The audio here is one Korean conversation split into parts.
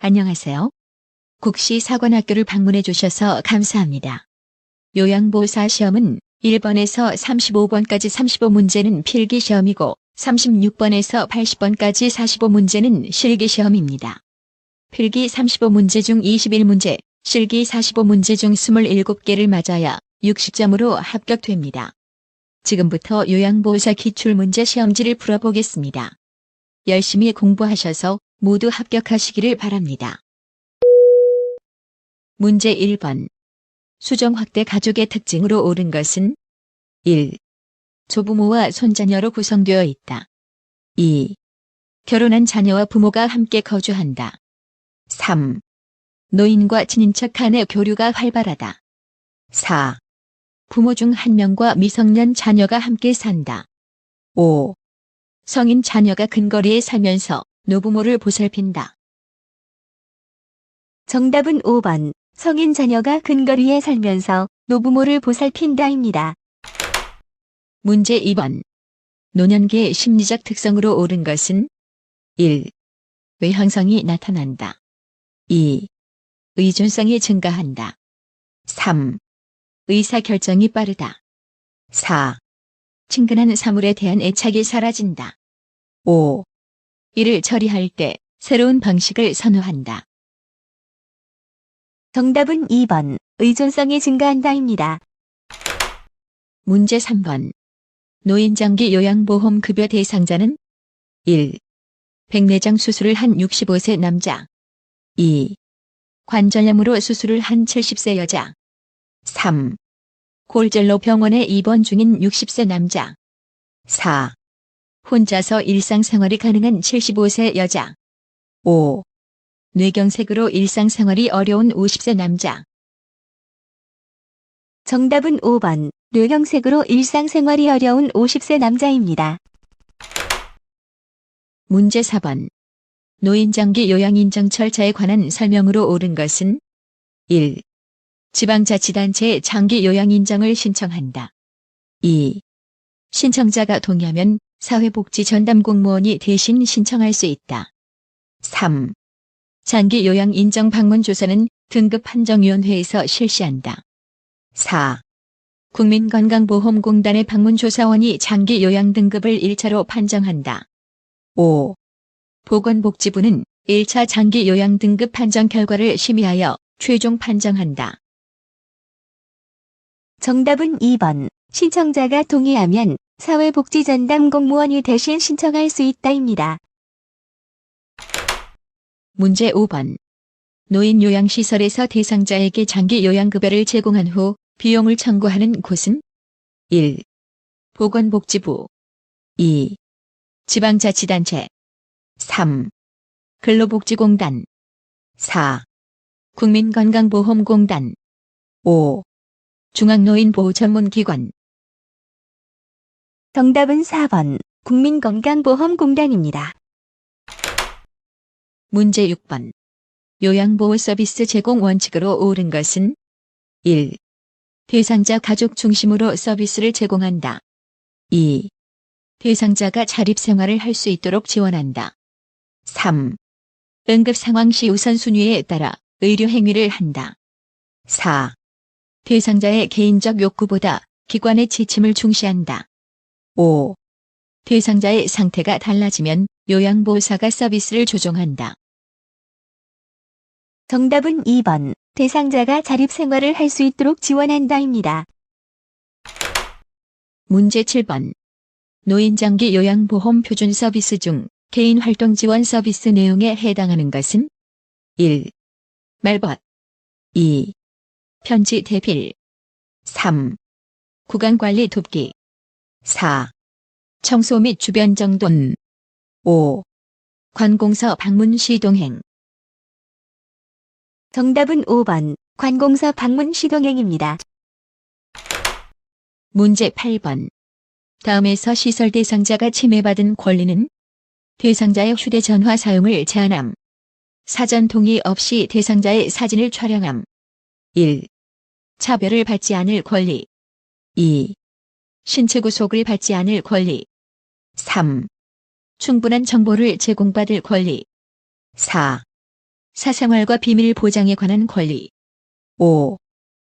안녕하세요. 국시사관학교를 방문해 주셔서 감사합니다. 요양보호사 시험은 1번에서 35번까지 35문제는 필기시험이고 36번에서 80번까지 45문제는 실기시험입니다. 필기 35문제 중 21문제, 실기 45문제 중 27개를 맞아야 60점으로 합격됩니다. 지금부터 요양보호사 기출문제 시험지를 풀어보겠습니다. 열심히 공부하셔서 모두 합격하시기를 바랍니다. 문제 1번. 수정확대 가족의 특징으로 옳은 것은 1. 조부모와 손자녀로 구성되어 있다. 2. 결혼한 자녀와 부모가 함께 거주한다. 3. 노인과 친인척 간의 교류가 활발하다. 4. 부모 중 한 명과 미성년 자녀가 함께 산다. 5. 성인 자녀가 근거리에 살면서 노부모를 보살핀다. 정답은 5번. 성인 자녀가 근거리에 살면서 노부모를 보살핀다입니다. 문제 2번. 노년기의 심리적 특성으로 옳은 것은 1. 외향성이 나타난다. 2. 의존성이 증가한다. 3. 의사결정이 빠르다. 4. 친근한 사물에 대한 애착이 사라진다. 5. 일을 처리할 때 새로운 방식을 선호한다. 정답은 2번. 의존성이 증가한다입니다. 문제 3번. 노인장기 요양보험 급여 대상자는 1. 백내장 수술을 한 65세 남자. 2. 관절염으로 수술을 한 70세 여자. 3. 골절로 병원에 입원 중인 60세 남자. 4. 혼자서 일상생활이 가능한 75세 여자. 5. 뇌경색으로 일상생활이 어려운 50세 남자. 정답은 5번. 뇌경색으로 일상생활이 어려운 50세 남자입니다. 문제 4번. 노인장기 요양인정 절차에 관한 설명으로 옳은 것은 1. 지방자치단체에 장기 요양인정을 신청한다. 2. 신청자가 동의하면 사회복지전담공무원이 대신 신청할 수 있다. 3. 장기 요양인정 방문조사는 등급판정위원회에서 실시한다. 4. 국민건강보험공단의 방문조사원이 장기 요양 등급을 1차로 판정한다. 5. 보건복지부는 1차 장기 요양 등급 판정 결과를 심의하여 최종 판정한다. 정답은 2번. 신청자가 동의하면 사회복지전담 공무원이 대신 신청할 수 있다입니다. 문제 5번. 노인 요양시설에서 대상자에게 장기 요양급여를 제공한 후 비용을 청구하는 곳은 1. 보건복지부. 2. 지방자치단체. 3. 근로복지공단. 4. 국민건강보험공단. 5. 중앙노인보호전문기관. 정답은 4번. 국민건강보험공단입니다. 문제 6번. 요양보호 서비스 제공 원칙으로 옳은 것은 1. 대상자 가족 중심으로 서비스를 제공한다. 2. 대상자가 자립생활을 할 수 있도록 지원한다. 3. 응급상황 시 우선순위에 따라 의료행위를 한다. 4. 대상자의 개인적 욕구보다 기관의 지침을 중시한다. 5. 대상자의 상태가 달라지면 요양보호사가 서비스를 조정한다. 정답은 2번. 대상자가 자립생활을 할 수 있도록 지원한다입니다. 문제 7번. 노인장기 요양보험 표준 서비스 중 개인활동 지원 서비스 내용에 해당하는 것은 1. 말벗. 2. 편지 대필. 3. 구강관리 돕기. 4. 청소 및 주변 정돈. 5. 관공서 방문 시동행. 정답은 5번. 관공서 방문 시동행입니다. 문제 8번. 다음에서 시설 대상자가 침해받은 권리는 대상자의 휴대전화 사용을 제한함. 사전 동의 없이 대상자의 사진을 촬영함. 1. 차별을 받지 않을 권리. 2. 신체 구속을 받지 않을 권리. 3. 충분한 정보를 제공받을 권리. 4. 사생활과 비밀 보장에 관한 권리. 5.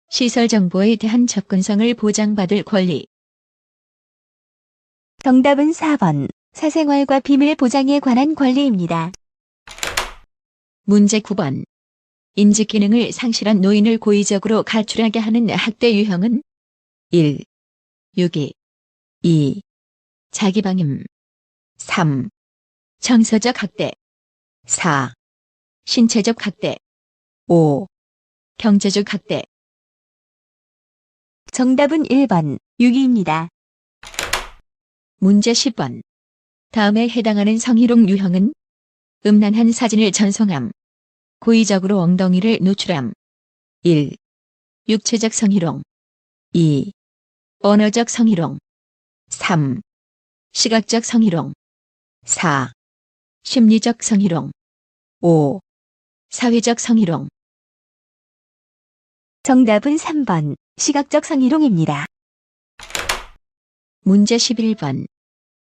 시설 정보에 대한 접근성을 보장받을 권리. 정답은 4번. 사생활과 비밀 보장에 관한 권리입니다. 문제 9번. 인지 기능을 상실한 노인을 고의적으로 가출하게 하는 학대 유형은 1. 유기 2. 자기방임 3. 정서적 학대 4. 신체적 학대 5. 경제적 학대. 정답은 1번. 유기입니다. 문제 10번. 다음에 해당하는 성희롱 유형은 음란한 사진을 전송함, 고의적으로 엉덩이를 노출함. 1. 육체적 성희롱 2. 언어적 성희롱 3. 시각적 성희롱 4. 심리적 성희롱 5. 사회적 성희롱. 정답은 3번. 시각적 성희롱입니다. 문제 11번.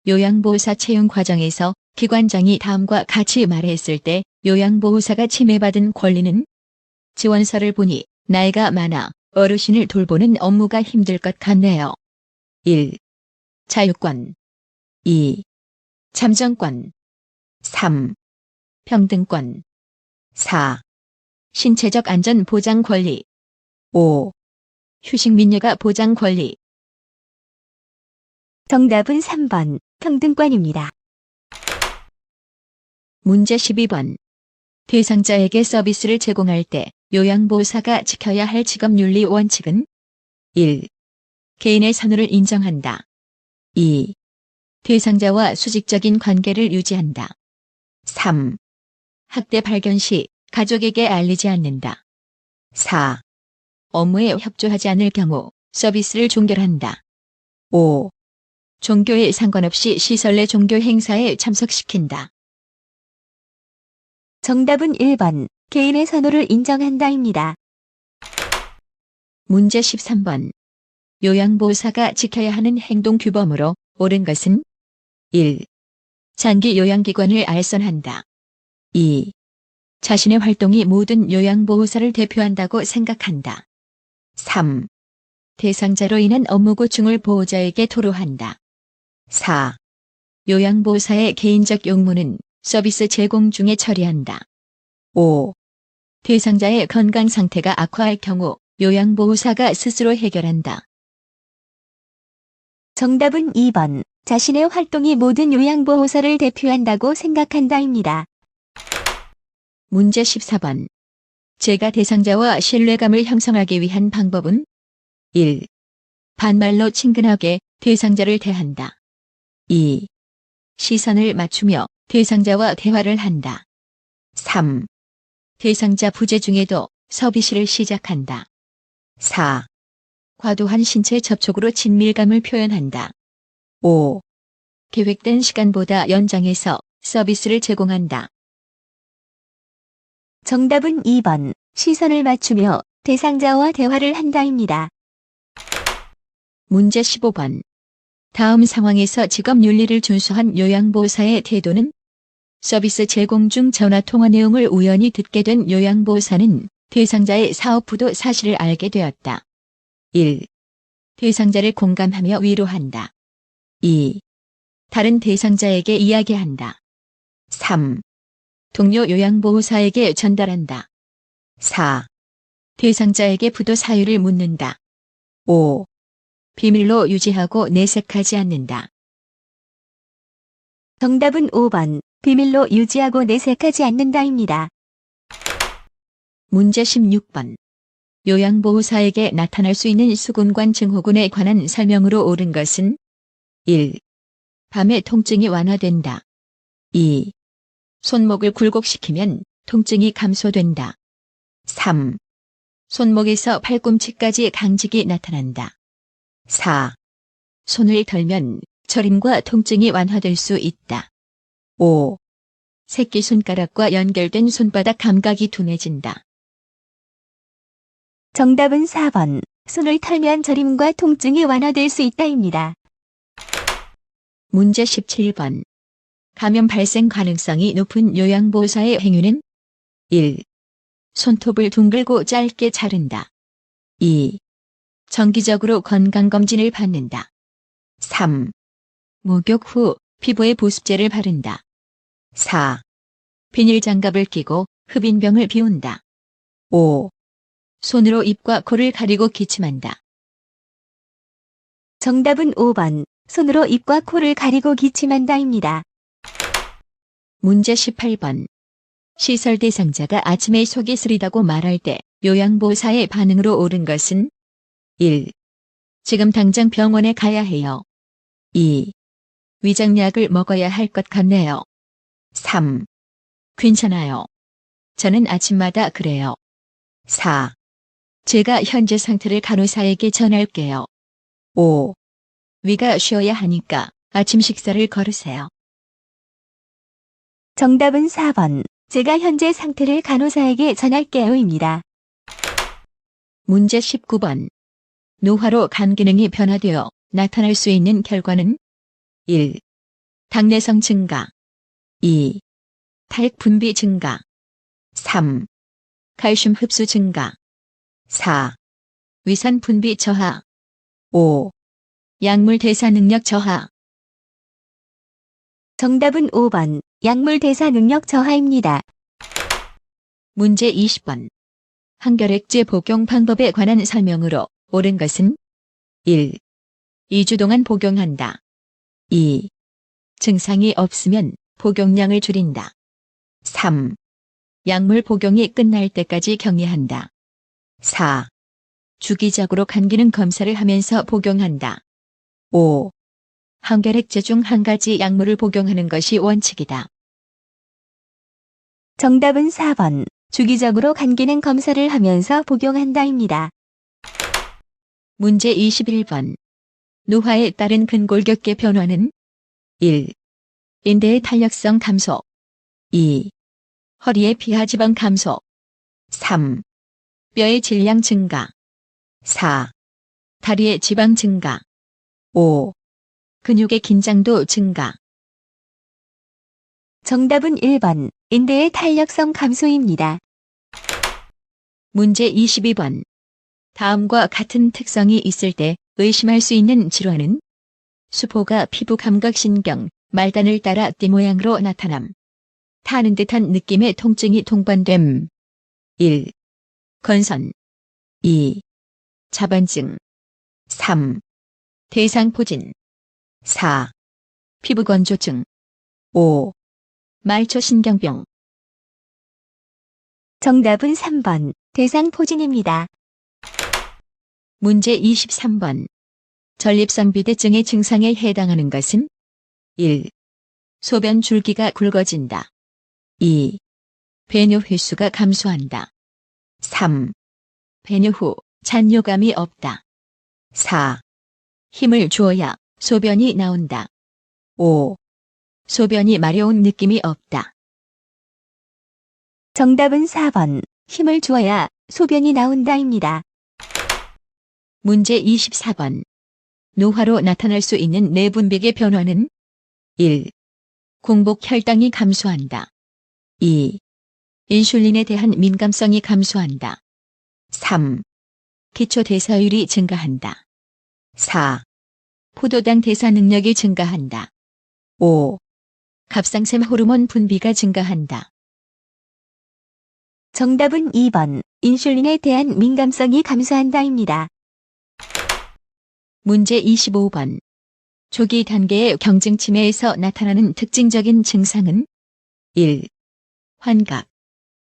요양보호사 채용 과정에서 기관장이 다음과 같이 말했을 때 요양보호사가 침해받은 권리는 지원서를 보니 나이가 많아 어르신을 돌보는 업무가 힘들 것 같네요. 1. 자유권 2. 참정권 3. 평등권 4. 신체적 안전 보장 권리 5. 휴식 민요가 보장 권리. 정답은 3번. 평등권입니다. 문제 12번. 대상자에게 서비스를 제공할 때 요양보호사가 지켜야 할 직업윤리 원칙은 1. 개인의 선호를 인정한다. 2. 대상자와 수직적인 관계를 유지한다. 3. 학대 발견 시 가족에게 알리지 않는다. 4. 업무에 협조하지 않을 경우 서비스를 종결한다. 5. 종교에 상관없이 시설 내 종교 행사에 참석시킨다. 정답은 1번. 개인의 선호를 인정한다입니다. 문제 13번. 요양보호사가 지켜야 하는 행동규범으로 옳은 것은 1. 장기 요양기관을 알선한다. 2. 자신의 활동이 모든 요양보호사를 대표한다고 생각한다. 3. 대상자로 인한 업무 고충을 보호자에게 토로한다. 4. 요양보호사의 개인적 용무는 서비스 제공 중에 처리한다. 5. 대상자의 건강 상태가 악화할 경우 요양보호사가 스스로 해결한다. 정답은 2번. 자신의 활동이 모든 요양보호사를 대표한다고 생각한다입니다. 문제 14번. 제가 대상자와 신뢰감을 형성하기 위한 방법은 1. 반말로 친근하게 대상자를 대한다. 2. 시선을 맞추며 대상자와 대화를 한다. 3. 대상자 부재 중에도 서비스를 시작한다. 4. 과도한 신체 접촉으로 친밀감을 표현한다. 5. 계획된 시간보다 연장해서 서비스를 제공한다. 정답은 2번. 시선을 맞추며 대상자와 대화를 한다입니다. 문제 15번. 다음 상황에서 직업윤리를 준수한 요양보호사의 태도는 서비스 제공 중 전화통화 내용을 우연히 듣게 된 요양보호사는 대상자의 사업부도 사실을 알게 되었다. 1. 대상자를 공감하며 위로한다. 2. 다른 대상자에게 이야기한다. 3. 동료 요양보호사에게 전달한다. 4. 대상자에게 부도 사유를 묻는다. 5. 비밀로 유지하고 내색하지 않는다. 정답은 5번. 비밀로 유지하고 내색하지 않는다입니다. 문제 16번. 요양보호사에게 나타날 수 있는 수근관 증후군에 관한 설명으로 옳은 것은 1. 밤에 통증이 완화된다. 2. 손목을 굴곡시키면 통증이 감소된다. 3. 손목에서 팔꿈치까지 강직이 나타난다. 4. 손을 덜면 저림과 통증이 완화될 수 있다. 5. 새끼손가락과 연결된 손바닥 감각이 둔해진다. 정답은 4번. 손을 털면 저림과 통증이 완화될 수 있다입니다. 문제 17번. 감염 발생 가능성이 높은 요양보호사의 행위는 1. 손톱을 둥글고 짧게 자른다. 2. 정기적으로 건강검진을 받는다. 3. 목욕 후 피부에 보습제를 바른다. 4. 비닐장갑을 끼고 흡인병을 비운다. 5. 손으로 입과 코를 가리고 기침한다. 정답은 5번. 손으로 입과 코를 가리고 기침한다입니다. 문제 18번. 시설 대상자가 아침에 속이 쓰리다고 말할 때 요양보호사의 반응으로 옳은 것은 1. 지금 당장 병원에 가야 해요. 2. 위장약을 먹어야 할 것 같네요. 3. 괜찮아요. 저는 아침마다 그래요. 4. 제가 현재 상태를 간호사에게 전할게요. 5. 위가 쉬어야 하니까 아침 식사를 거르세요. 정답은 4번. 제가 현재 상태를 간호사에게 전할게요입니다. 문제 19번. 노화로 간 기능이 변화되어 나타날 수 있는 결과는 1. 당내성 증가. 2. 탈 분비 증가. 3. 칼슘 흡수 증가. 4. 위산 분비 저하. 5. 약물 대사 능력 저하. 정답은 5번. 약물 대사 능력 저하입니다. 문제 20번. 항결핵제 복용 방법에 관한 설명으로 옳은 것은 1. 2주 동안 복용한다. 2. 증상이 없으면 복용량을 줄인다. 3. 약물 복용이 끝날 때까지 격리한다. 4. 주기적으로 간 기능 검사를 하면서 복용한다. 5. 항결핵제 중 한 가지 약물을 복용하는 것이 원칙이다. 정답은 4번. 주기적으로 간 기능 검사를 하면서 복용한다입니다. 문제 21번. 노화에 따른 근골격계 변화는 1. 인대의 탄력성 감소. 2. 허리의 피하지방 감소. 3. 뼈의 질량 증가. 4. 다리의 지방 증가. 5. 근육의 긴장도 증가. 정답은 1번. 인대의 탄력성 감소입니다. 문제 22번. 다음과 같은 특성이 있을 때 의심할 수 있는 질환은 수포가 피부 감각신경, 말단을 따라 띠 모양으로 나타남. 타는 듯한 느낌의 통증이 동반됨. 1. 건선. 2. 자반증. 3. 대상포진. 4. 피부건조증. 5. 말초신경병. 정답은 3번. 대상포진입니다. 문제 23번. 전립선비대증의 증상에 해당하는 것은 1. 소변 줄기가 굵어진다. 2. 배뇨 횟수가 감소한다. 3. 배뇨 후 잔뇨감이 없다. 4. 힘을 주어야 소변이 나온다. 5. 소변이 마려운 느낌이 없다. 정답은 4번. 힘을 주어야 소변이 나온다입니다. 문제 24번. 노화로 나타날 수 있는 내분비계 변화는 1. 공복 혈당이 감소한다. 2. 인슐린에 대한 민감성이 감소한다. 3. 기초 대사율이 증가한다. 4. 포도당 대사 능력이 증가한다. 5. 갑상샘 호르몬 분비가 증가한다. 정답은 2번. 인슐린에 대한 민감성이 감소한다입니다. 문제 25번. 조기 단계의 경증 치매에서 나타나는 특징적인 증상은 1. 환각.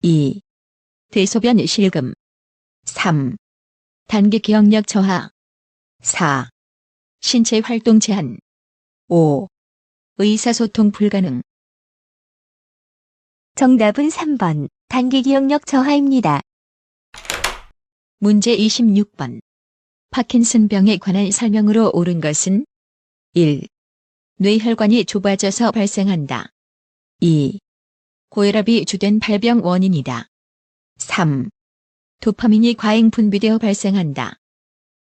2. 대소변 실금. 3. 단기 기억력 저하. 4. 신체 활동 제한. 5. 의사소통 불가능. 정답은 3번. 단기 기억력 저하입니다. 문제 26번. 파킨슨병에 관한 설명으로 옳은 것은 1. 뇌혈관이 좁아져서 발생한다. 2. 고혈압이 주된 발병 원인이다. 3. 도파민이 과잉 분비되어 발생한다.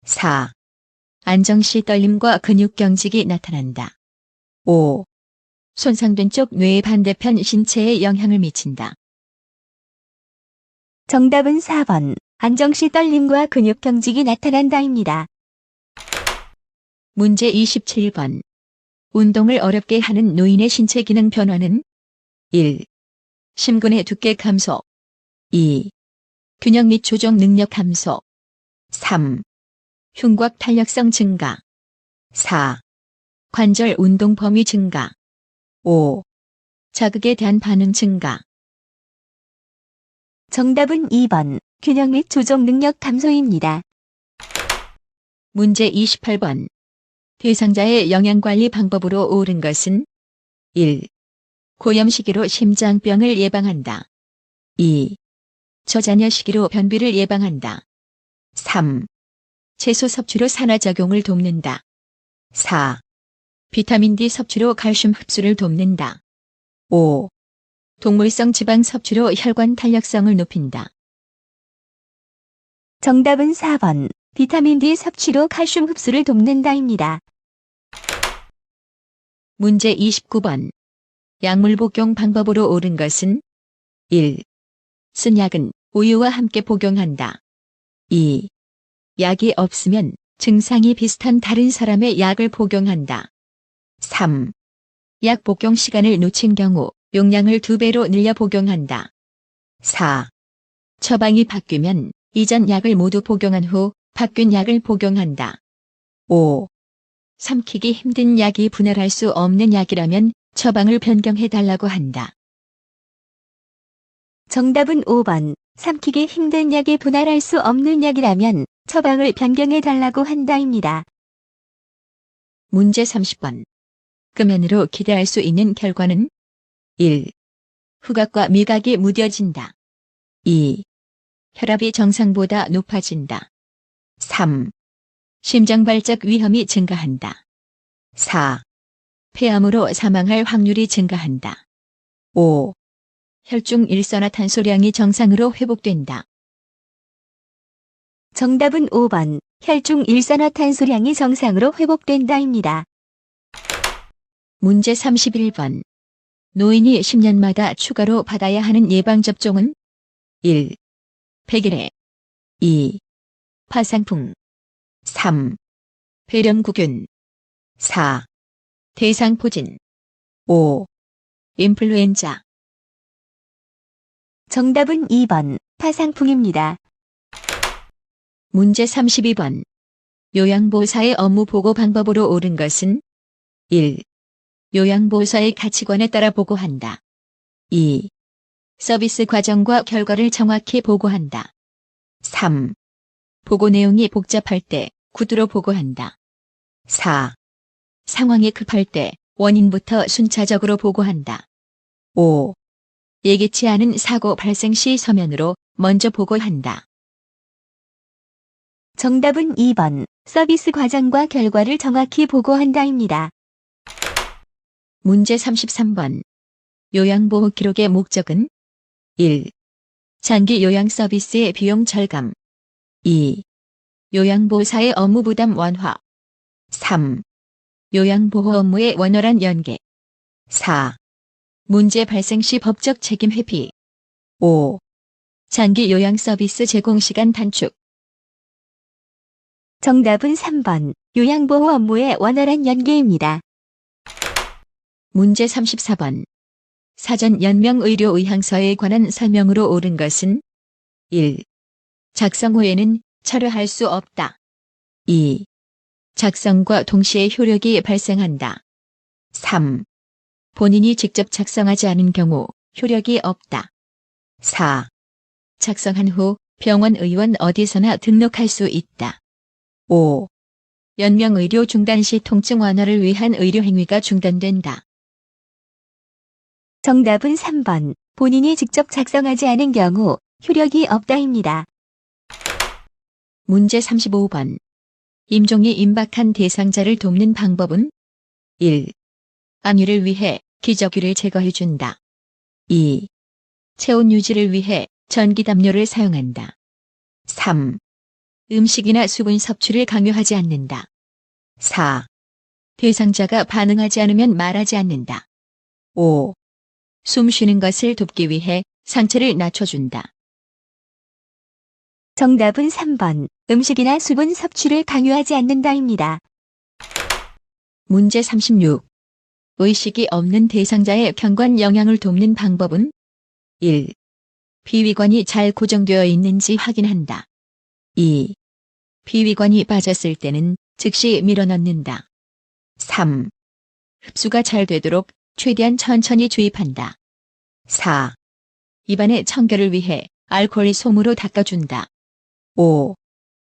4. 안정시 떨림과 근육경직이 나타난다. 5. 손상된 쪽 뇌의 반대편 신체에 영향을 미친다. 정답은 4번. 안정시 떨림과 근육 경직이 나타난다입니다. 문제 27번. 운동을 어렵게 하는 노인의 신체 기능 변화는 1. 심근의 두께 감소 2. 균형 및 조정 능력 감소 3. 흉곽 탄력성 증가 4. 관절 운동 범위 증가 5. 자극에 대한 반응 증가. 정답은 2번. 균형 및 조정 능력 감소입니다. 문제 28번. 대상자의 영양관리 방법으로 옳은 것은 1. 고염식이로 심장병을 예방한다. 2. 저자녀식이로 변비를 예방한다. 3. 채소 섭취로 산화작용을 돕는다. 4. 비타민 D 섭취로 칼슘 흡수를 돕는다. 5. 동물성 지방 섭취로 혈관 탄력성을 높인다. 정답은 4번. 비타민 D 섭취로 칼슘 흡수를 돕는다입니다. 문제 29번. 약물 복용 방법으로 옳은 것은 1. 쓴 약은 우유와 함께 복용한다. 2. 약이 없으면 증상이 비슷한 다른 사람의 약을 복용한다. 3. 약 복용 시간을 놓친 경우 용량을 2배로 늘려 복용한다. 4. 처방이 바뀌면 이전 약을 모두 복용한 후 바뀐 약을 복용한다. 5. 삼키기 힘든 약이 분할할 수 없는 약이라면 처방을 변경해달라고 한다. 정답은 5번. 삼키기 힘든 약이 분할할 수 없는 약이라면 처방을 변경해달라고 한다입니다. 문제 30번. 금연으로 기대할 수 있는 결과는 1. 후각과 미각이 무뎌진다. 2. 혈압이 정상보다 높아진다. 3. 심장발작 위험이 증가한다. 4. 폐암으로 사망할 확률이 증가한다. 5. 혈중 일산화탄소량이 정상으로 회복된다. 정답은 5번. 혈중 일산화탄소량이 정상으로 회복된다입니다. 문제 31번. 노인이 10년마다 추가로 받아야 하는 예방접종은 1. 백일해 2. 파상풍 3. 폐렴구균 4. 대상포진 5. 인플루엔자. 정답은 2번. 파상풍입니다. 문제 32번. 요양보호사의 업무 보고 방법으로 옳은 것은 1. 요양보호사의 가치관에 따라 보고한다. 2. 서비스 과정과 결과를 정확히 보고한다. 3. 보고 내용이 복잡할 때 구두로 보고한다. 4. 상황이 급할 때 원인부터 순차적으로 보고한다. 5. 예기치 않은 사고 발생 시 서면으로 먼저 보고한다. 정답은 2번. 서비스 과정과 결과를 정확히 보고한다입니다. 문제 33번. 요양보호 기록의 목적은 1. 장기 요양 서비스의 비용 절감 2. 요양보호사의 업무 부담 완화 3. 요양보호 업무의 원활한 연계 4. 문제 발생 시 법적 책임 회피 5. 장기 요양 서비스 제공 시간 단축. 정답은 3번. 요양보호 업무의 원활한 연계입니다. 문제 34번. 사전 연명의료의향서에 관한 설명으로 옳은 것은 1. 작성 후에는 철회할 수 없다. 2. 작성과 동시에 효력이 발생한다. 3. 본인이 직접 작성하지 않은 경우 효력이 없다. 4. 작성한 후 병원 의원 어디서나 등록할 수 있다. 5. 연명의료 중단 시 통증 완화를 위한 의료행위가 중단된다. 정답은 3번. 본인이 직접 작성하지 않은 경우 효력이 없다입니다. 문제 35번. 임종이 임박한 대상자를 돕는 방법은 1. 암유를 위해 기저귀를 제거해준다. 2. 체온 유지를 위해 전기담요를 사용한다. 3. 음식이나 수분 섭취를 강요하지 않는다. 4. 대상자가 반응하지 않으면 말하지 않는다. 5. 숨 쉬는 것을 돕기 위해 상체를 낮춰준다. 정답은 3번. 음식이나 수분 섭취를 강요하지 않는다입니다. 문제 36. 의식이 없는 대상자의 경관 영양을 돕는 방법은 1. 비위관이 잘 고정되어 있는지 확인한다. 2. 비위관이 빠졌을 때는 즉시 밀어넣는다. 3. 흡수가 잘 되도록 최대한 천천히 주입한다. 4. 입안의 청결을 위해 알코올 솜으로 닦아준다. 5.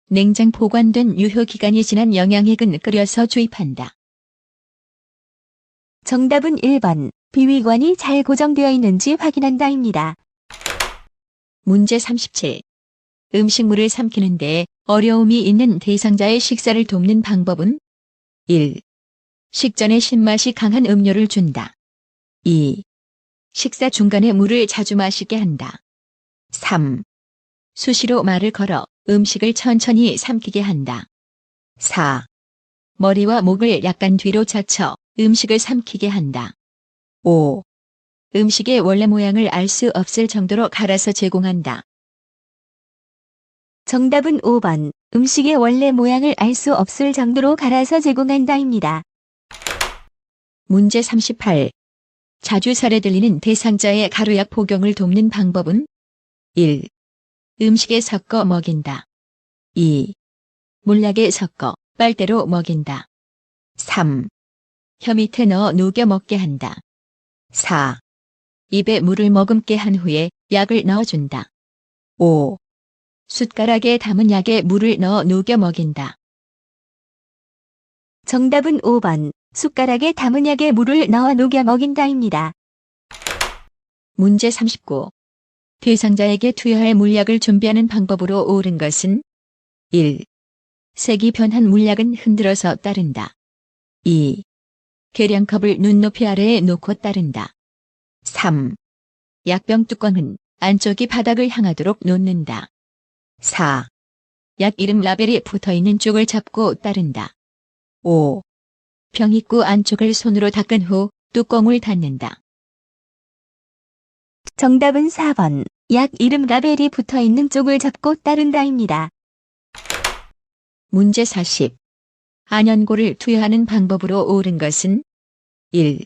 냉장 보관된 유효기간이 지난 영양액은 끓여서 주입한다. 정답은 1번. 비위관이 잘 고정되어 있는지 확인한다입니다. 문제 37. 음식물을 삼키는 데 어려움이 있는 대상자의 식사를 돕는 방법은 1. 식전에 신맛이 강한 음료를 준다. 2. 식사 중간에 물을 자주 마시게 한다. 3. 수시로 말을 걸어 음식을 천천히 삼키게 한다. 4. 머리와 목을 약간 뒤로 젖혀 음식을 삼키게 한다. 5. 음식의 원래 모양을 알 수 없을 정도로 갈아서 제공한다. 정답은 5번. 음식의 원래 모양을 알 수 없을 정도로 갈아서 제공한다입니다. 문제 38. 자주 살에 들리는 대상자의 가루약 복용을 돕는 방법은 1. 음식에 섞어 먹인다. 2. 물약에 섞어 빨대로 먹인다. 3. 혀 밑에 넣어 녹여 먹게 한다. 4. 입에 물을 머금게 한 후에 약을 넣어준다. 5. 숟가락에 담은 약에 물을 넣어 녹여 먹인다. 정답은 5번. 숟가락에 담은 약에 물을 넣어 녹여 먹인다입니다. 문제 39. 대상자에게 투여할 물약을 준비하는 방법으로 옳은 것은 1. 색이 변한 물약은 흔들어서 따른다. 2. 계량컵을 눈높이 아래에 놓고 따른다. 3. 약병 뚜껑은 안쪽이 바닥을 향하도록 놓는다. 4. 약 이름 라벨이 붙어있는 쪽을 잡고 따른다. 5. 병 입구 안쪽을 손으로 닦은 후 뚜껑을 닫는다. 정답은 4번. 약 이름 라벨이 붙어있는 쪽을 잡고 따른다입니다. 문제 40. 안연고를 투여하는 방법으로 옳은 것은 1.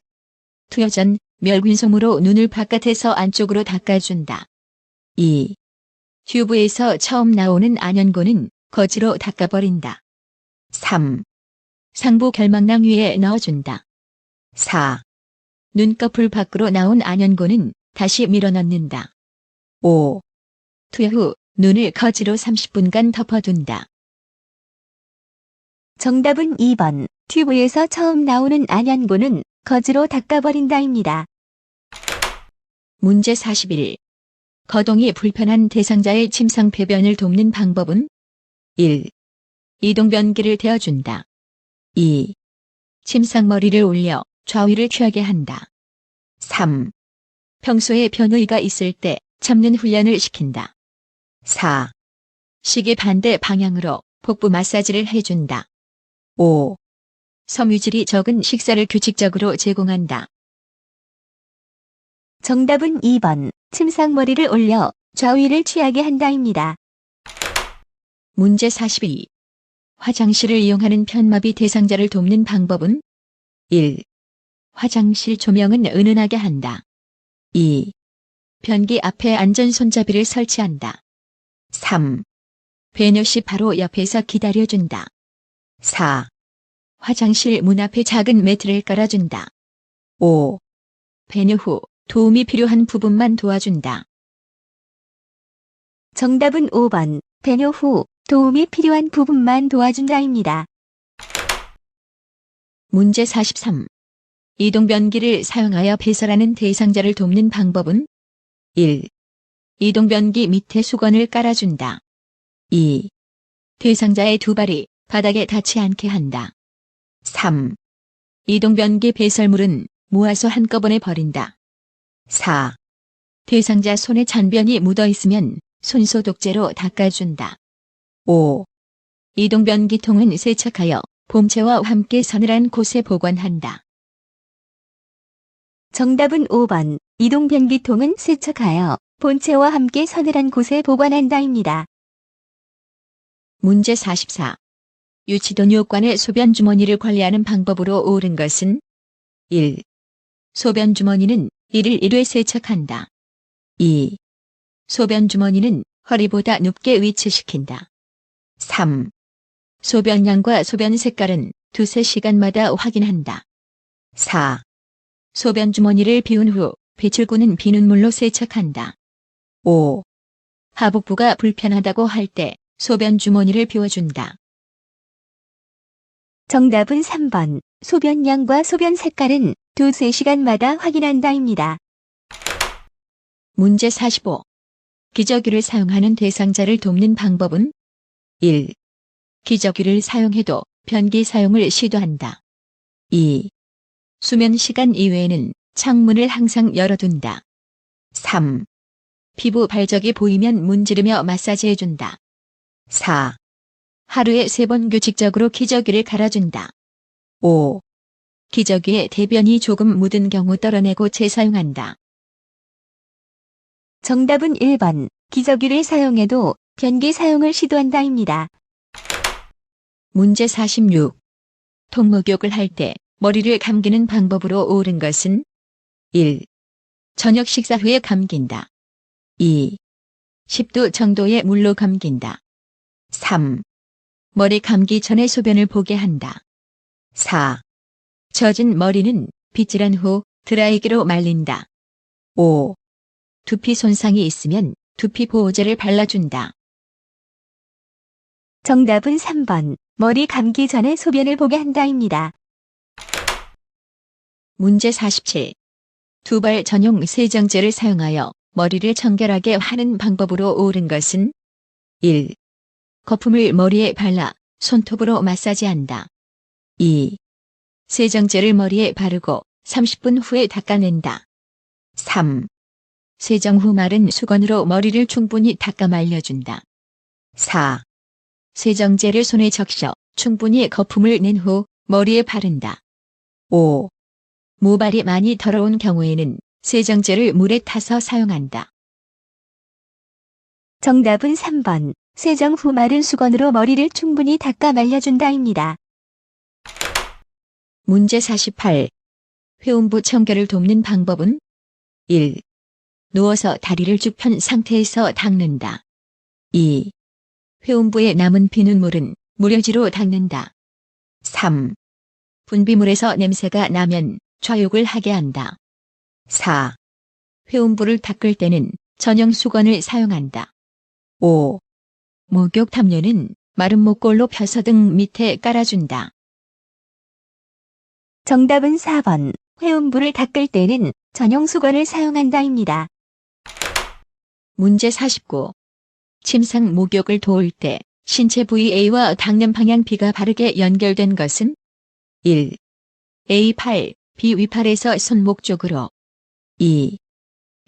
투여 전 멸균솜으로 눈을 바깥에서 안쪽으로 닦아준다. 2. 튜브에서 처음 나오는 안연고는 거즈로 닦아버린다. 3. 상부 결막낭 위에 넣어준다. 4. 눈꺼풀 밖으로 나온 안연고는 다시 밀어넣는다. 5. 투여 후 눈을 거즈로 30분간 덮어둔다. 정답은 2번. 튜브에서 처음 나오는 안연고는 거즈로 닦아버린다입니다. 문제 41. 거동이 불편한 대상자의 침상 배변을 돕는 방법은 1. 이동변기를 대어준다. 2. 침상머리를 올려 좌위를 취하게 한다. 3. 평소에 변의가 있을 때 참는 훈련을 시킨다. 4. 시계 반대 방향으로 복부 마사지를 해준다. 5. 섬유질이 적은 식사를 규칙적으로 제공한다. 정답은 2번. 침상머리를 올려 좌위를 취하게 한다입니다. 문제 42. 화장실을 이용하는 편마비 대상자를 돕는 방법은 1. 화장실 조명은 은은하게 한다. 2. 변기 앞에 안전 손잡이를 설치한다. 3. 배뇨 시 바로 옆에서 기다려준다. 4. 화장실 문 앞에 작은 매트를 깔아준다. 5. 배뇨 후 도움이 필요한 부분만 도와준다. 정답은 5번. 배뇨 후 도움이 필요한 부분만 도와준다입니다. 문제 43. 이동변기를 사용하여 배설하는 대상자를 돕는 방법은 1. 이동변기 밑에 수건을 깔아준다. 2. 대상자의 두 발이 바닥에 닿지 않게 한다. 3. 이동변기 배설물은 모아서 한꺼번에 버린다. 4. 대상자 손에 잔변이 묻어 있으면 손소독제로 닦아준다. 5. 이동변기통은 세척하여 봄채와 함께 서늘한 곳에 보관한다. 정답은 5번. 이동변기통은 세척하여 본체와 함께 서늘한 곳에 보관한다입니다. 문제 44. 유치원 요관의 소변 주머니를 관리하는 방법으로 옳은 것은 1. 소변 주머니는 1을 1회 세척한다. 2. 소변 주머니는 허리보다 높게 위치시킨다. 3. 소변량과 소변 색깔은 두세 시간마다 확인한다. 4. 소변 주머니를 비운 후 배출구는 비눗물로 세척한다. 5. 하복부가 불편하다고 할 때 소변 주머니를 비워준다. 정답은 3번. 소변량과 소변 색깔은 두세 시간마다 확인한다입니다. 문제 45. 기저귀를 사용하는 대상자를 돕는 방법은 1. 기저귀를 사용해도 변기 사용을 시도한다. 2. 수면 시간 이외에는 창문을 항상 열어둔다. 3. 피부 발적이 보이면 문지르며 마사지해준다. 4. 하루에 3번 규칙적으로 기저귀를 갈아준다. 5. 기저귀에 대변이 조금 묻은 경우 떨어내고 재사용한다. 정답은 1번. 기저귀를 사용해도 변기 사용을 시도한다입니다. 문제 46. 통목욕을 할 때 머리를 감기는 방법으로 옳은 것은 1. 저녁 식사 후에 감긴다. 2. 10도 정도의 물로 감긴다. 3. 머리 감기 전에 소변을 보게 한다. 4. 젖은 머리는 빗질한 후 드라이기로 말린다. 5. 두피 손상이 있으면 두피 보호제를 발라준다. 정답은 3번. 머리 감기 전에 소변을 보게 한다입니다. 문제 47. 두발 전용 세정제를 사용하여 머리를 청결하게 하는 방법으로 옳은 것은 1. 거품을 머리에 발라 손톱으로 마사지한다. 2. 세정제를 머리에 바르고 30분 후에 닦아낸다. 3. 세정 후 마른 수건으로 머리를 충분히 닦아 말려준다. 4. 세정제를 손에 적셔 충분히 거품을 낸 후 머리에 바른다. 5. 모발이 많이 더러운 경우에는 세정제를 물에 타서 사용한다. 정답은 3번. 세정 후 마른 수건으로 머리를 충분히 닦아 말려준다입니다. 문제 48. 회음부 청결을 돕는 방법은 1. 누워서 다리를 쭉 편 상태에서 닦는다. 2. 회음부에 남은 비눗물은 무려지로 닦는다. 3. 분비물에서 냄새가 나면 좌욕을 하게 한다. 4. 회음부를 닦을 때는 전용 수건을 사용한다. 5. 목욕 담요는 마른 목골로 펴서 등 밑에 깔아준다. 정답은 4번. 회음부를 닦을 때는 전용 수건을 사용한다입니다. 문제 49. 침상 목욕을 도울 때 신체 부위 A와 닦는 방향 B가 바르게 연결된 것은 1. A 팔, B 위팔에서 손목 쪽으로 2.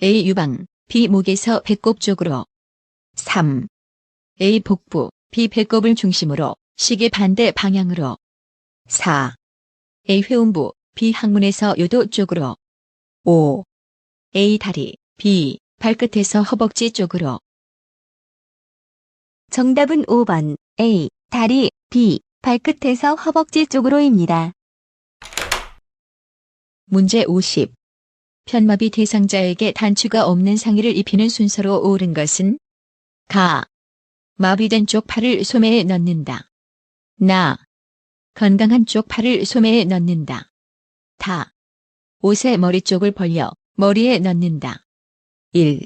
A 유방, B 목에서 배꼽 쪽으로 3. A 복부, B 배꼽을 중심으로 시계 반대 방향으로 4. A 회음부, B 항문에서 요도 쪽으로 5. A 다리, B 발끝에서 허벅지 쪽으로. 정답은 5번. A. 다리, B. 발끝에서 허벅지 쪽으로입니다. 문제 50. 편마비 대상자에게 단추가 없는 상의를 입히는 순서로 옳은 것은 가. 마비된 쪽 팔을 소매에 넣는다. 나. 건강한 쪽 팔을 소매에 넣는다. 다. 옷의 머리 쪽을 벌려 머리에 넣는다. 1.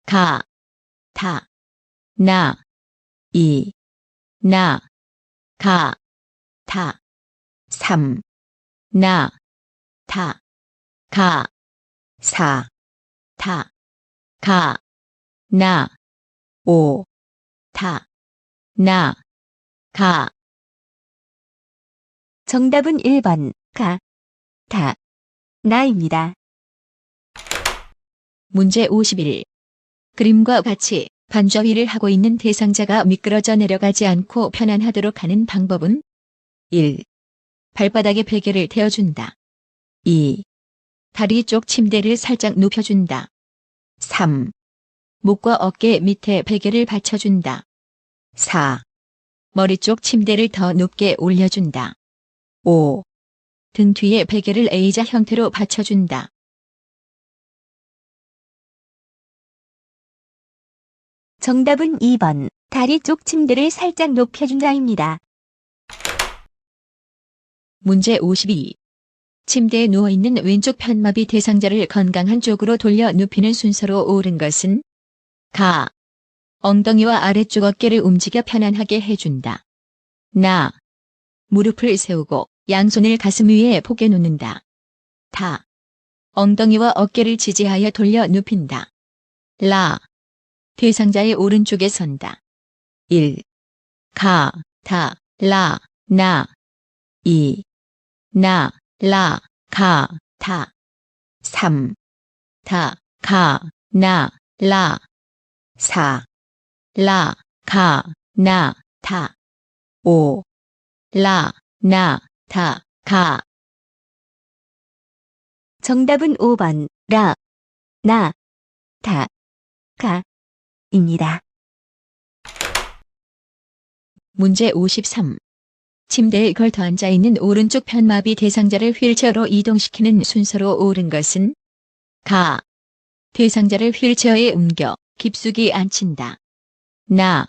가. 다. 나. 2. 나. 가. 다. 3. 나. 다. 가. 4. 다. 가. 나. 5. 다. 나. 가. 정답은 1번. 가. 다. 나입니다. 문제 51. 그림과 같이 반좌위를 하고 있는 대상자가 미끄러져 내려가지 않고 편안하도록 하는 방법은 1. 발바닥에 베개를 대어준다. 2. 다리 쪽 침대를 살짝 눕혀준다. 3. 목과 어깨 밑에 베개를 받쳐준다. 4. 머리 쪽 침대를 더 높게 올려준다. 5. 등 뒤에 베개를 A자 형태로 받쳐준다. 정답은 2번. 다리 쪽 침대를 살짝 높여준다입니다. 문제 52. 침대에 누워있는 왼쪽 편마비 대상자를 건강한 쪽으로 돌려 눕히는 순서로 옳은 것은 가. 엉덩이와 아래쪽 어깨를 움직여 편안하게 해준다. 나. 무릎을 세우고 양손을 가슴 위에 포개 놓는다. 다. 엉덩이와 어깨를 지지하여 돌려 눕힌다. 라. 대상자의 오른쪽에 선다. 1. 가, 다, 라, 나. 2. 나, 라, 가, 다. 3. 다, 가, 나, 라. 4. 라, 가, 나, 다. 5. 라, 나, 다, 가. 정답은 5번. 라, 나, 다, 가, 입니다. 문제 53. 침대에 걸터 앉아있는 오른쪽 편마비 대상자를 휠체어로 이동시키는 순서로 옳은 것은 가. 대상자를 휠체어에 옮겨 깊숙이 앉힌다. 나.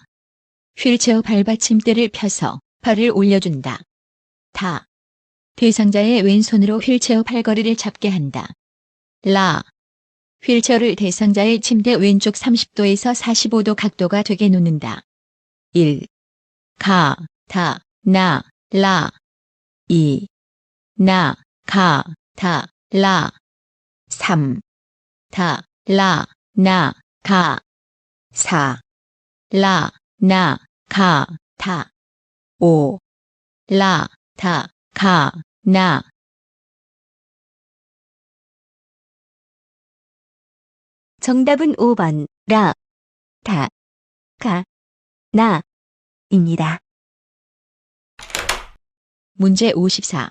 휠체어 발받침대를 펴서 발을 올려준다. 다. 대상자의 왼손으로 휠체어 팔걸이를 잡게 한다. 라. 휠체어를 대상자의 침대 왼쪽 30도에서 45도 각도가 되게 놓는다. 1. 가, 다, 나, 라. 2. 나, 가, 다, 라. 3. 다, 라, 나, 가. 4. 라, 나, 가, 다. 5. 라, 다, 가, 나. 정답은 5번. 라, 다, 가, 나, 입니다. 문제 54.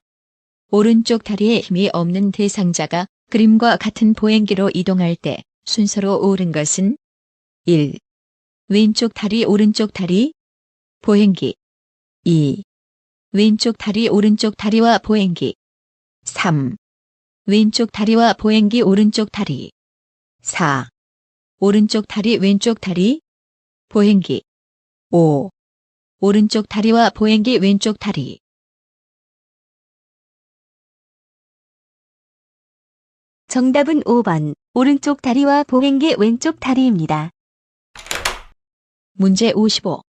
오른쪽 다리에 힘이 없는 대상자가 그림과 같은 보행기로 이동할 때 순서로 옳은 것은 1. 왼쪽 다리 오른쪽 다리 보행기 2. 왼쪽 다리 오른쪽 다리와 보행기 3. 왼쪽 다리와 보행기 오른쪽 다리 4. 오른쪽 다리 왼쪽 다리 보행기 5. 오른쪽 다리와 보행기 왼쪽 다리 정답은 5번. 오른쪽 다리와 보행기 왼쪽 다리입니다. 문제 55.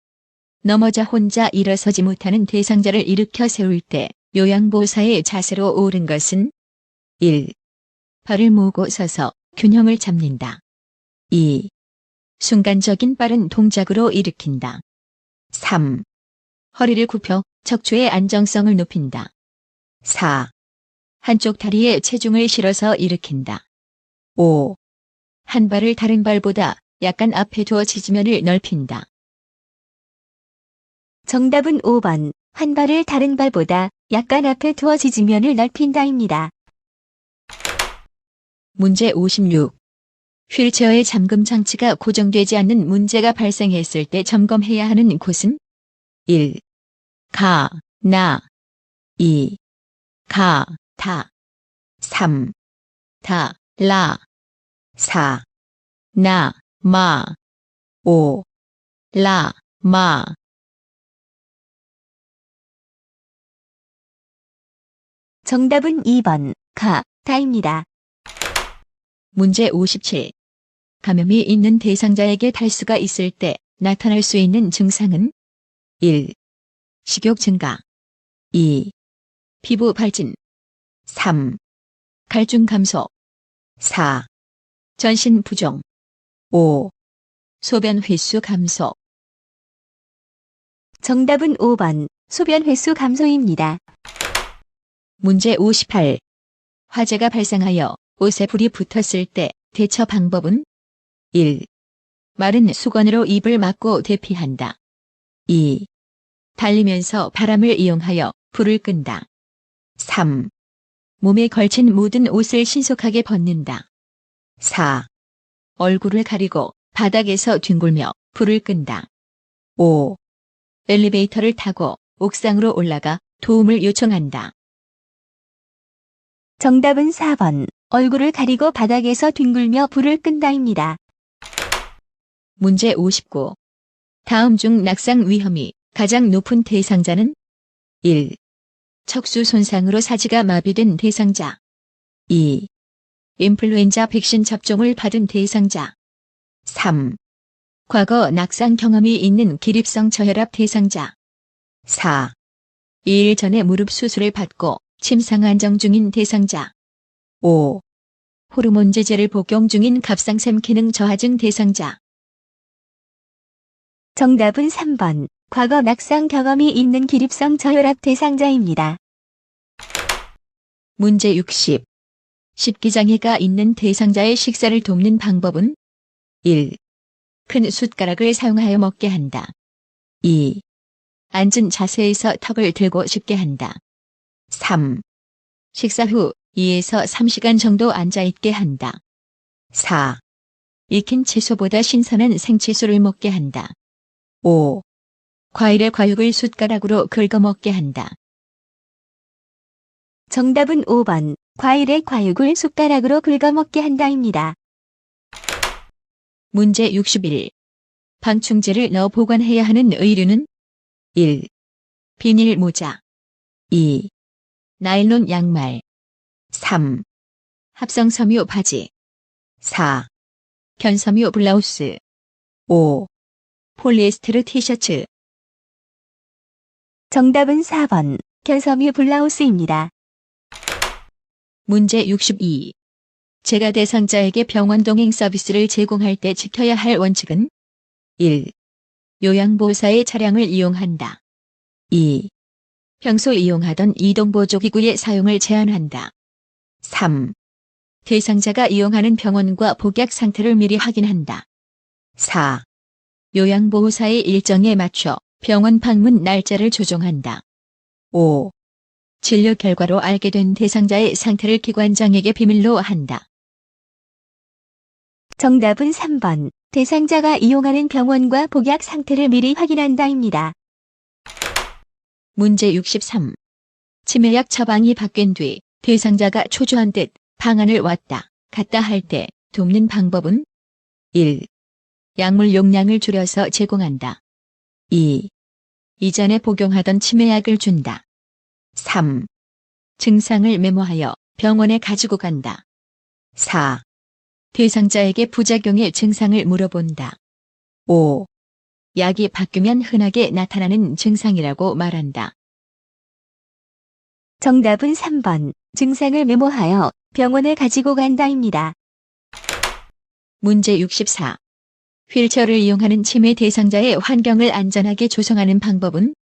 넘어져 혼자 일어서지 못하는 대상자를 일으켜 세울 때 요양보호사의 자세로 옳은 것은 1. 발을 모으고 서서 균형을 잡는다. 2. 순간적인 빠른 동작으로 일으킨다. 3. 허리를 굽혀 척추의 안정성을 높인다. 4. 한쪽 다리에 체중을 실어서 일으킨다. 5. 한 발을 다른 발보다 약간 앞에 두어 지지면을 넓힌다. 정답은 5번. 한 발을 다른 발보다 약간 앞에 두어 지지면을 넓힌다입니다. 문제 56. 휠체어의 잠금 장치가 고정되지 않는 문제가 발생했을 때 점검해야 하는 곳은 1. 가, 나 2. 가, 다 3. 다, 라 4. 나, 마 5. 라, 마 정답은 2번. 가, 다입니다. 문제 57. 감염이 있는 대상자에게 탈수가 있을 때 나타날 수 있는 증상은 1. 식욕 증가 2. 피부 발진 3. 갈증 감소 4. 전신 부종 5. 소변 횟수 감소 정답은 5번. 소변 횟수 감소입니다. 문제 58. 화재가 발생하여 옷에 불이 붙었을 때 대처 방법은 1. 마른 수건으로 입을 막고 대피한다. 2. 달리면서 바람을 이용하여 불을 끈다. 3. 몸에 걸친 묻은 옷을 신속하게 벗는다. 4. 얼굴을 가리고 바닥에서 뒹굴며 불을 끈다. 5. 엘리베이터를 타고 옥상으로 올라가 도움을 요청한다. 정답은 4번. 얼굴을 가리고 바닥에서 뒹굴며 불을 끈다입니다. 문제 59. 다음 중 낙상 위험이 가장 높은 대상자는 1. 척수 손상으로 사지가 마비된 대상자. 2. 인플루엔자 백신 접종을 받은 대상자. 3. 과거 낙상 경험이 있는 기립성 저혈압 대상자. 4. 2일 전에 무릎 수술을 받고 침상 안정 중인 대상자. 5. 호르몬 제제를 복용 중인 갑상샘 기능 저하증 대상자. 정답은 3번. 과거 낙상 경험이 있는 기립성 저혈압 대상자입니다. 문제 60. 식기장애가 있는 대상자의 식사를 돕는 방법은 1. 큰 숟가락을 사용하여 먹게 한다. 2. 앉은 자세에서 턱을 들고 쉽게 한다. 3. 식사 후 2에서 3시간 정도 앉아있게 한다. 4. 익힌 채소보다 신선한 생채소를 먹게 한다. 5. 과일의 과육을 숟가락으로 긁어 먹게 한다. 정답은 5번. 과일의 과육을 숟가락으로 긁어 먹게 한다입니다. 문제 61. 방충제를 넣어 보관해야 하는 의류는 1. 비닐 모자. 2. 나일론 양말. 3. 합성 섬유 바지. 4. 견섬유 블라우스. 5. 폴리에스테르 티셔츠. 정답은 4번. 견섬유 블라우스입니다. 문제 62. 재가 대상자에게 병원 동행 서비스를 제공할 때 지켜야 할 원칙은 1. 요양보호사의 차량을 이용한다. 2. 평소 이용하던 이동보조기구의 사용을 제한한다. 3. 대상자가 이용하는 병원과 복약 상태를 미리 확인한다. 4. 요양보호사의 일정에 맞춰 병원 방문 날짜를 조정한다. 5. 진료 결과로 알게 된 대상자의 상태를 기관장에게 비밀로 한다. 정답은 3번. 대상자가 이용하는 병원과 복약 상태를 미리 확인한다입니다. 문제 63. 치매약 처방이 바뀐 뒤 대상자가 초조한 듯 방안을 왔다 갔다 할 때 돕는 방법은 1. 약물 용량을 줄여서 제공한다. 2. 이전에 복용하던 치매약을 준다. 3. 증상을 메모하여 병원에 가지고 간다. 4. 대상자에게 부작용의 증상을 물어본다. 5. 약이 바뀌면 흔하게 나타나는 증상이라고 말한다. 정답은 3번. 증상을 메모하여 병원에 가지고 간다입니다. 문제 64. 휠체어를 이용하는 치매 대상자의 환경을 안전하게 조성하는 방법은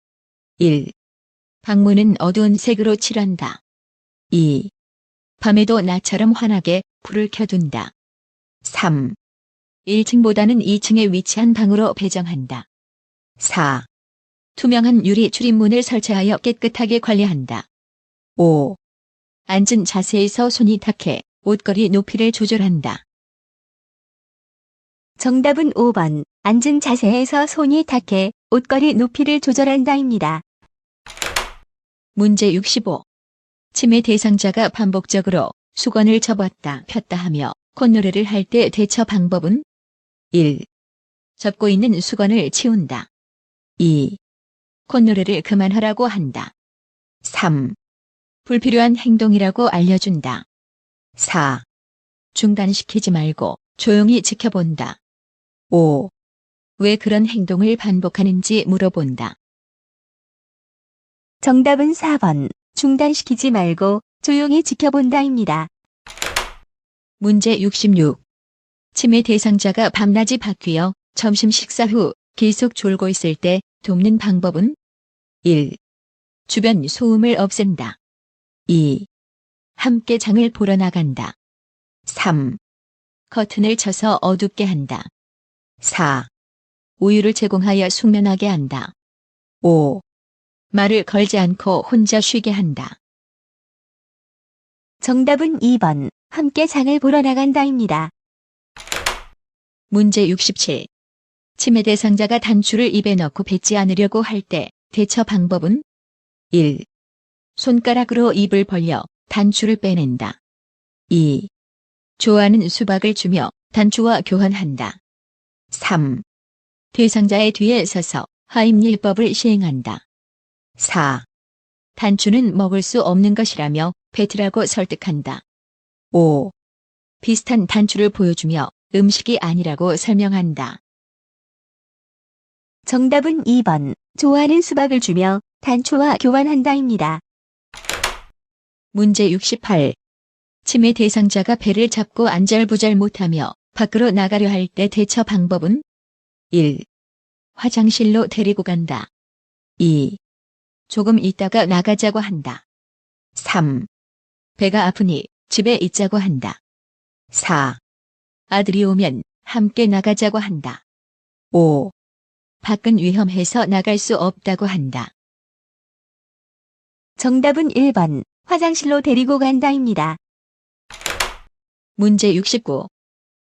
1. 방문은 어두운 색으로 칠한다. 2. 밤에도 나처럼 환하게 불을 켜둔다. 3. 1층보다는 2층에 위치한 방으로 배정한다. 4. 투명한 유리 출입문을 설치하여 깨끗하게 관리한다. 5. 앉은 자세에서 손이 닿게 옷걸이 높이를 조절한다. 정답은 5번. 앉은 자세에서 손이 닿게 옷걸이 높이를 조절한다입니다. 문제 65. 치매 대상자가 반복적으로 수건을 접었다 폈다 하며 콧노래를 할 때 대처 방법은 1. 접고 있는 수건을 치운다. 2. 콧노래를 그만하라고 한다. 3. 불필요한 행동이라고 알려준다. 4. 중단시키지 말고 조용히 지켜본다. 5. 왜 그런 행동을 반복하는지 물어본다. 정답은 4번. 중단시키지 말고 조용히 지켜본다입니다. 문제 66. 치매 대상자가 밤낮이 바뀌어 점심 식사 후 계속 졸고 있을 때 돕는 방법은 1. 주변 소음을 없앤다. 2. 함께 장을 보러 나간다. 3. 커튼을 쳐서 어둡게 한다. 4. 우유를 제공하여 숙면하게 한다. 5. 말을 걸지 않고 혼자 쉬게 한다. 정답은 2번. 함께 장을 보러 나간다입니다. 문제 67. 치매 대상자가 단추를 입에 넣고 뱉지 않으려고 할 때 대처 방법은 1. 손가락으로 입을 벌려 단추를 빼낸다. 2. 좋아하는 수박을 주며 단추와 교환한다. 3. 대상자의 뒤에 서서 하임일법을 시행한다. 4. 단추는 먹을 수 없는 것이라며 뱉으라고 설득한다. 5. 비슷한 단추를 보여주며 음식이 아니라고 설명한다. 정답은 2번. 좋아하는 수박을 주며 단추와 교환한다입니다. 문제 68. 치매 대상자가 배를 잡고 안절부절 못하며 밖으로 나가려 할 때 대처 방법은 1. 화장실로 데리고 간다. 2. 조금 있다가 나가자고 한다. 3. 배가 아프니 집에 있자고 한다. 4. 아들이 오면 함께 나가자고 한다. 5. 밖은 위험해서 나갈 수 없다고 한다. 정답은 1번. 화장실로 데리고 간다입니다. 문제 69.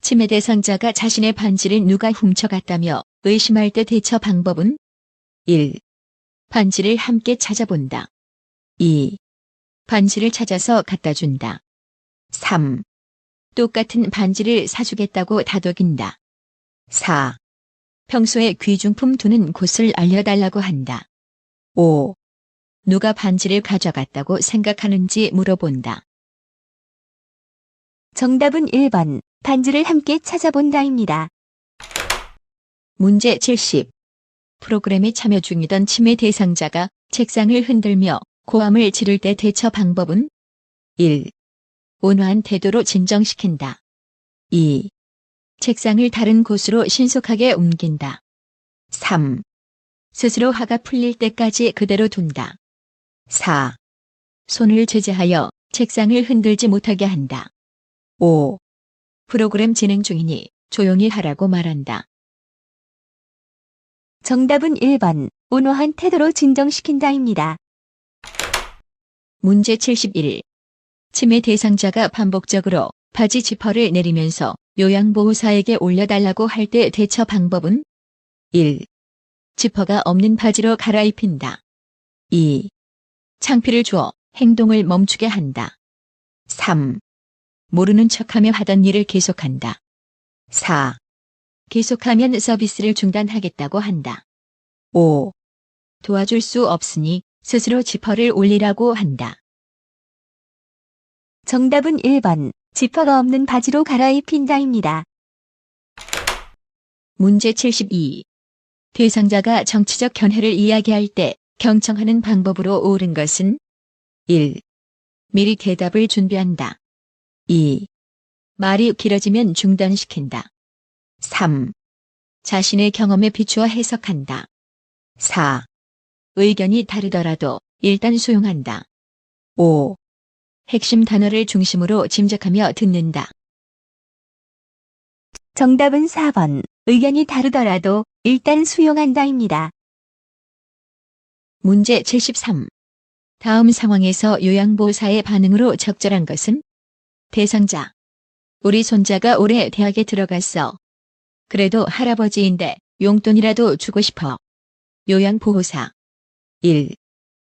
치매 대상자가 자신의 반지를 누가 훔쳐갔다며 의심할 때 대처 방법은 1. 반지를 함께 찾아본다. 2. 반지를 찾아서 갖다 준다. 3. 똑같은 반지를 사주겠다고 다독인다. 4. 평소에 귀중품 두는 곳을 알려달라고 한다. 5. 누가 반지를 가져갔다고 생각하는지 물어본다. 정답은 1번. 반지를 함께 찾아본다입니다. 문제 70. 프로그램에 참여 중이던 치매 대상자가 책상을 흔들며 고함을 지를 때 대처 방법은 1. 온화한 태도로 진정시킨다. 2. 책상을 다른 곳으로 신속하게 옮긴다. 3. 스스로 화가 풀릴 때까지 그대로 둔다. 4. 손을 제재하여 책상을 흔들지 못하게 한다. 5. 프로그램 진행 중이니 조용히 하라고 말한다. 정답은 1번. 온화한 태도로 진정시킨다입니다. 문제 71. 치매 대상자가 반복적으로 바지 지퍼를 내리면서 요양보호사에게 올려달라고 할 때 대처 방법은 1. 지퍼가 없는 바지로 갈아입힌다. 2. 창피를 주어 행동을 멈추게 한다. 3. 모르는 척하며 하던 일을 계속한다. 4. 계속하면 서비스를 중단하겠다고 한다. 5. 도와줄 수 없으니 스스로 지퍼를 올리라고 한다. 정답은 1번. 지퍼가 없는 바지로 갈아입힌다입니다. 문제 72. 대상자가 정치적 견해를 이야기할 때 경청하는 방법으로 옳은 것은 1. 미리 대답을 준비한다. 2. 말이 길어지면 중단시킨다. 3. 자신의 경험에 비추어 해석한다. 4. 의견이 다르더라도 일단 수용한다. 5. 핵심 단어를 중심으로 짐작하며 듣는다. 정답은 4번. 의견이 다르더라도 일단 수용한다입니다. 문제 73. 다음 상황에서 요양보호사의 반응으로 적절한 것은 대상자. 우리 손자가 올해 대학에 들어갔어. 그래도 할아버지인데 용돈이라도 주고 싶어. 요양보호사. 1.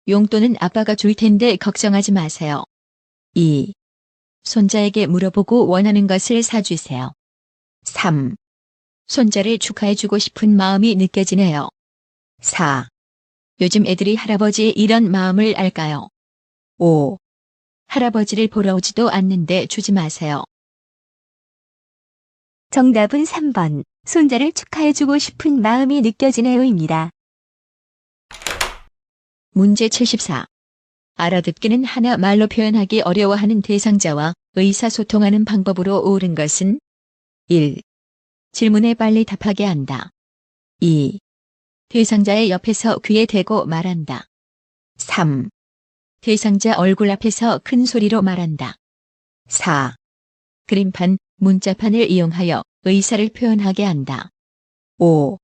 용돈은 아빠가 줄 텐데 걱정하지 마세요. 2. 손자에게 물어보고 원하는 것을 사주세요. 3. 손자를 축하해주고 싶은 마음이 느껴지네요. 4. 요즘 애들이 할아버지의 이런 마음을 알까요? 5. 할아버지를 보러 오지도 않는데 주지 마세요. 정답은 3번. 손자를 축하해주고 싶은 마음이 느껴지네요입니다. 문제 74. 알아듣기는 하나 말로 표현하기 어려워하는 대상자와 의사소통하는 방법으로 옳은 것은 1. 질문에 빨리 답하게 한다. 2. 대상자의 옆에서 귀에 대고 말한다. 3. 대상자 얼굴 앞에서 큰 소리로 말한다. 4. 그림판, 문자판을 이용하여 의사를 표현하게 한다. 5.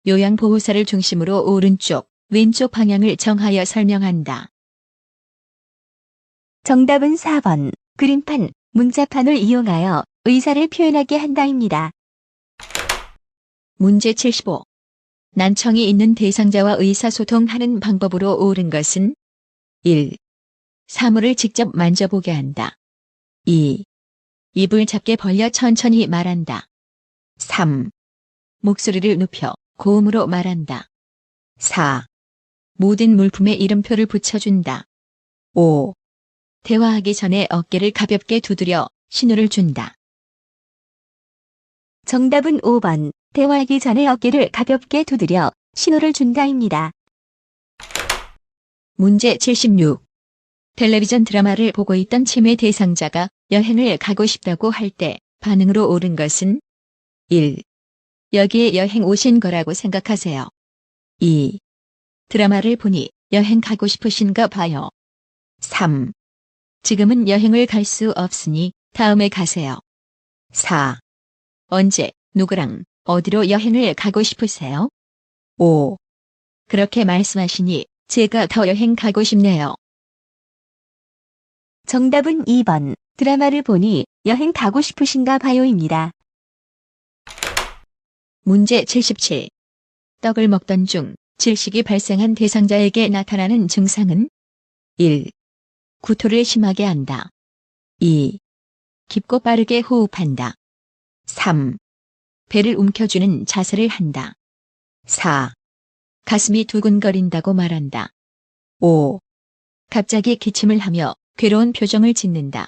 요양보호사를 중심으로 오른쪽, 왼쪽 방향을 정하여 설명한다. 정답은 4번. 그림판, 문자판을 이용하여 의사를 표현하게 한다입니다. 문제 75. 난청이 있는 대상자와 의사소통하는 방법으로 옳은 것은 1. 사물을 직접 만져보게 한다. 2. 입을 작게 벌려 천천히 말한다. 3. 목소리를 높여 고음으로 말한다. 4. 모든 물품에 이름표를 붙여준다. 5. 대화하기 전에 어깨를 가볍게 두드려 신호를 준다. 정답은 5번. 대화하기 전에 어깨를 가볍게 두드려 신호를 준다입니다. 문제 76. 텔레비전 드라마를 보고 있던 치매 대상자가 여행을 가고 싶다고 할 때 반응으로 옳은 것은 1. 여기에 여행 오신 거라고 생각하세요. 2. 드라마를 보니 여행 가고 싶으신가 봐요. 3. 지금은 여행을 갈 수 없으니 다음에 가세요. 4. 언제, 누구랑, 어디로 여행을 가고 싶으세요? 5. 그렇게 말씀하시니 제가 더 여행 가고 싶네요. 정답은 2번. 드라마를 보니 여행 가고 싶으신가 봐요입니다. 문제 77. 떡을 먹던 중 질식이 발생한 대상자에게 나타나는 증상은 1. 구토를 심하게 한다. 2. 깊고 빠르게 호흡한다. 3. 배를 움켜쥐는 자세를 한다. 4. 가슴이 두근거린다고 말한다. 5. 갑자기 기침을 하며 괴로운 표정을 짓는다.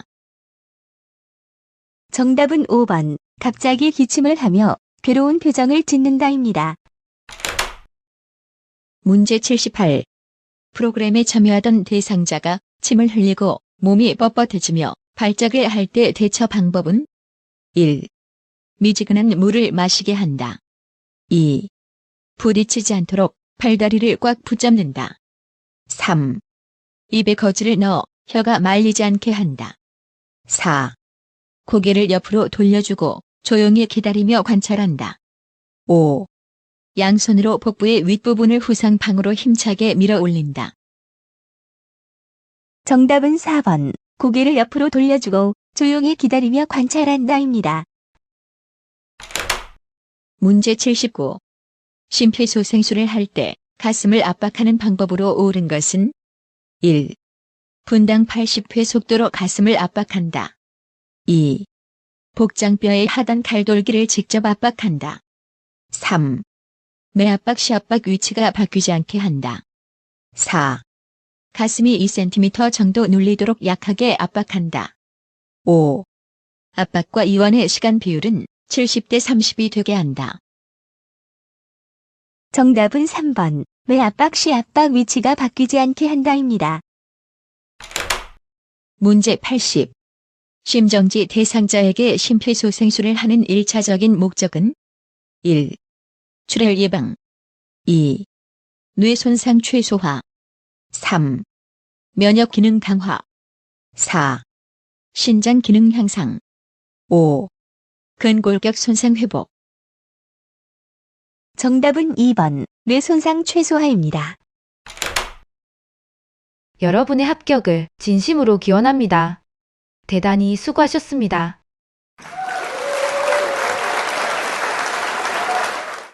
정답은 5번. 갑자기 기침을 하며 괴로운 표정을 짓는다입니다. 문제 78. 프로그램에 참여하던 대상자가 침을 흘리고 몸이 뻣뻣해지며 발작을 할 때 대처 방법은 1. 미지근한 물을 마시게 한다. 2. 부딪히지 않도록 팔다리를 꽉 붙잡는다. 3. 입에 거즈를 넣어 혀가 말리지 않게 한다. 4. 고개를 옆으로 돌려주고 조용히 기다리며 관찰한다. 5. 양손으로 복부의 윗부분을 후상방으로 힘차게 밀어 올린다. 정답은 4번. 고개를 옆으로 돌려주고 조용히 기다리며 관찰한다입니다. 문제 79. 심폐소생술을 할 때 가슴을 압박하는 방법으로 옳은 것은 1. 분당 80회 속도로 가슴을 압박한다. 2. 복장뼈의 하단 칼돌기를 직접 압박한다. 3. 매압박 시압박 위치가 바뀌지 않게 한다. 4. 가슴이 2cm 정도 눌리도록 약하게 압박한다. 5. 압박과 이완의 시간 비율은 70대 30이 되게 한다. 정답은 3번. 매압박 시압박 위치가 바뀌지 않게 한다입니다. 문제 80. 심정지 대상자에게 심폐소생술을 하는 1차적인 목적은 1. 출혈 예방 2. 뇌 손상 최소화 3. 면역 기능 강화 4. 신장 기능 향상 5. 근골격 손상 회복. 정답은 2번. 뇌 손상 최소화입니다. 여러분의 합격을 진심으로 기원합니다. 대단히 수고하셨습니다.